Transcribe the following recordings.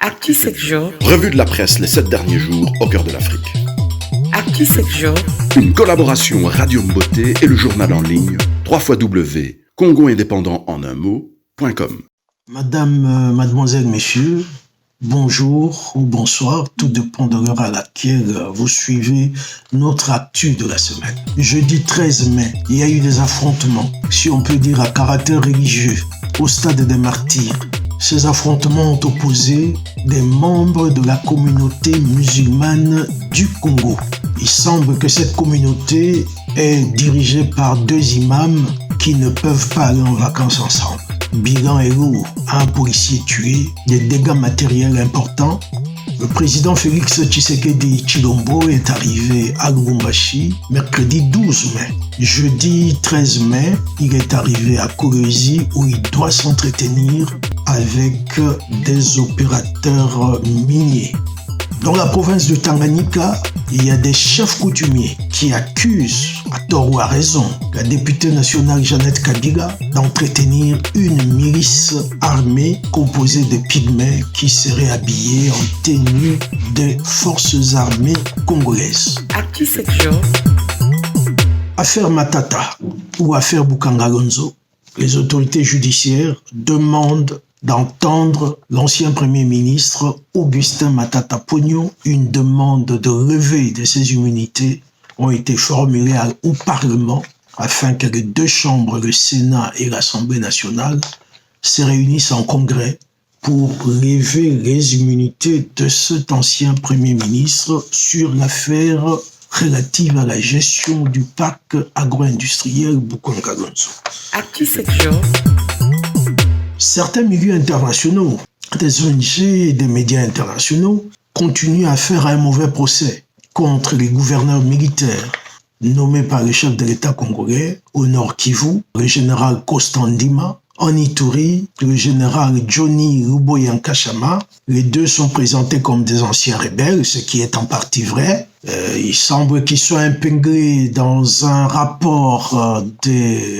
Actu 7 jours. Revue de la presse les 7 derniers jours au cœur de l'Afrique. Actu 7 jours. Une collaboration Radio Mboté et le journal en ligne www.congoindépendant.com. Mademoiselle, messieurs, bonjour ou bonsoir, tout dépend de l'heure à laquelle vous suivez notre actu de la semaine. Jeudi 13 mai, il y a eu des affrontements, si on peut dire à caractère religieux, au stade des martyrs. Ces affrontements ont opposé des membres de la communauté musulmane du Congo. Il semble que cette communauté est dirigée par deux imams qui ne peuvent pas aller en vacances ensemble. Bilan est lourd, un policier tué, des dégâts matériels importants. Le président Félix Tshisekedi Tshilombo est arrivé à Lubumbashi mercredi 12 mai. Jeudi 13 mai, il est arrivé à Kolwezi où il doit s'entretenir avec des opérateurs miniers. Dans la province de Tanganyika, il y a des chefs coutumiers qui accusent, à tort ou à raison, la députée nationale Jeannette Kabila d'entretenir une milice armée composée de pygmées qui seraient habillés en tenue des forces armées congolaises. Actu 7 jours. Affaire Matata ou affaire Bukangalonzo, les autorités judiciaires demandent d'entendre l'ancien Premier ministre Augustin Matata Ponyo. Une demande de levée de ses immunités ont été formulées au Parlement afin que les deux chambres, le Sénat et l'Assemblée nationale, se réunissent en congrès pour lever les immunités de cet ancien Premier ministre sur l'affaire relative à la gestion du parc agro-industriel Bukangalonzo. Actu 7 jours. Certains milieux internationaux, des ONG et des médias internationaux continuent à faire un mauvais procès contre les gouverneurs militaires nommés par le chef de l'État congolais au Nord Kivu, le général Constant Ndima, en Ituri, le général Johnny Luboya-Nkashama. Les deux sont présentés comme des anciens rebelles, ce qui est en partie vrai. Il semble qu'ils soient épinglés dans un rapport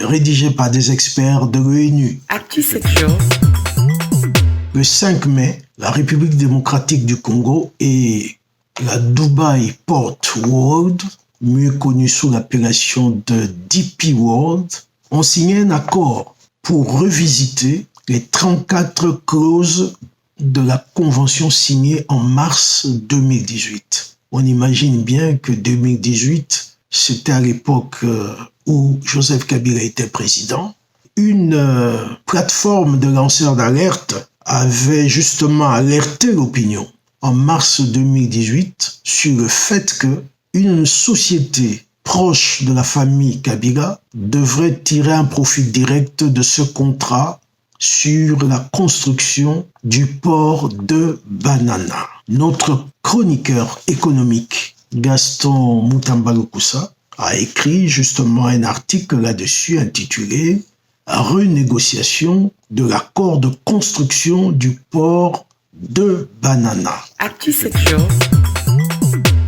rédigé par des experts de l'ONU. Actu 7 jours. Le 5 mai, la République démocratique du Congo et la Dubai Port World, mieux connue sous l'appellation de DP World, ont signé un accord pour revisiter les 34 clauses de la convention signée en mars 2018. On imagine bien que 2018, c'était à l'époque où Joseph Kabila était président. Une plateforme de lanceurs d'alerte avait justement alerté l'opinion en mars 2018 sur le fait que une société proche de la famille Kabila devrait tirer un profit direct de ce contrat sur la construction du port de Banana. Notre chroniqueur économique, Gaston Mutamba-Lukusa, a écrit justement un article là-dessus intitulé « Renégociation de l'accord de construction du port de Banana ». Actu 7 jours.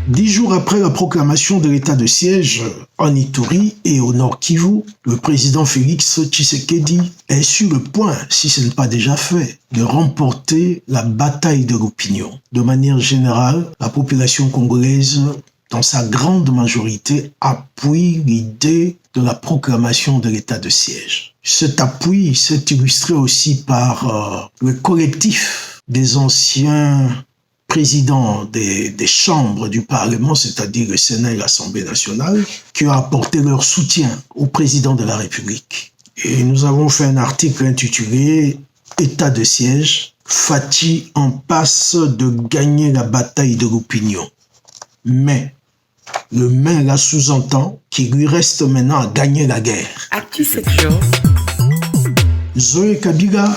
10 jours après la proclamation de l'état de siège en Ituri et au Nord Kivu, le président Félix Tshisekedi est sur le point, si ce n'est pas déjà fait, de remporter la bataille de l'opinion. De manière générale, la population congolaise, dans sa grande majorité, appuie l'idée de la proclamation de l'état de siège. Cet appui s'est illustré aussi par le collectif des anciens présidents des chambres du Parlement, c'est-à-dire le Sénat et l'Assemblée nationale, qui ont apporté leur soutien au président de la République. Et nous avons fait un article intitulé « État de siège, Faty en passe de gagner la bataille de l'opinion ». Mais le mais là sous-entend qu'il lui reste maintenant à gagner la guerre. Actu 7 jours. Zoé Kabila,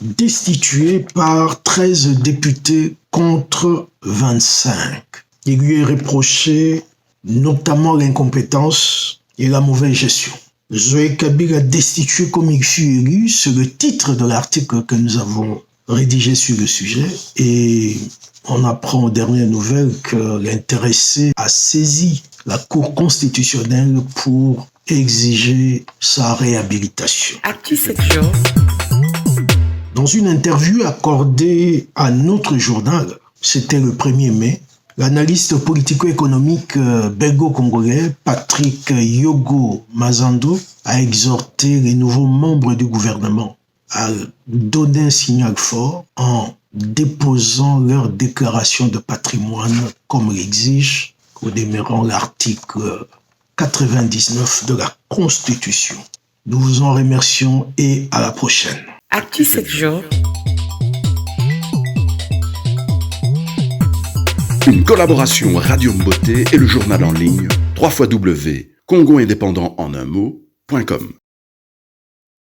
destitué par 13 députés contre 25. Il lui est reproché notamment l'incompétence et la mauvaise gestion. Zoé Kabila destitué comme il fut élu, c'est le titre de l'article que nous avons rédigé sur le sujet, et on apprend aux dernières nouvelles que l'intéressé a saisi la Cour constitutionnelle pour exiger sa réhabilitation. Actu 7 jours. Dans une interview accordée à notre journal, c'était le 1er mai, l'analyste politico-économique belgo-congolais Patrick Yogo Mazando a exhorté les nouveaux membres du gouvernement à donner un signal fort en déposant leur déclaration de patrimoine comme l'exige au demeurant l'article 99 de la Constitution. Nous vous en remercions et à la prochaine. Actu 7 jours. Une collaboration Radio Mbote et le journal en ligne www.congoindépendant en un mot.com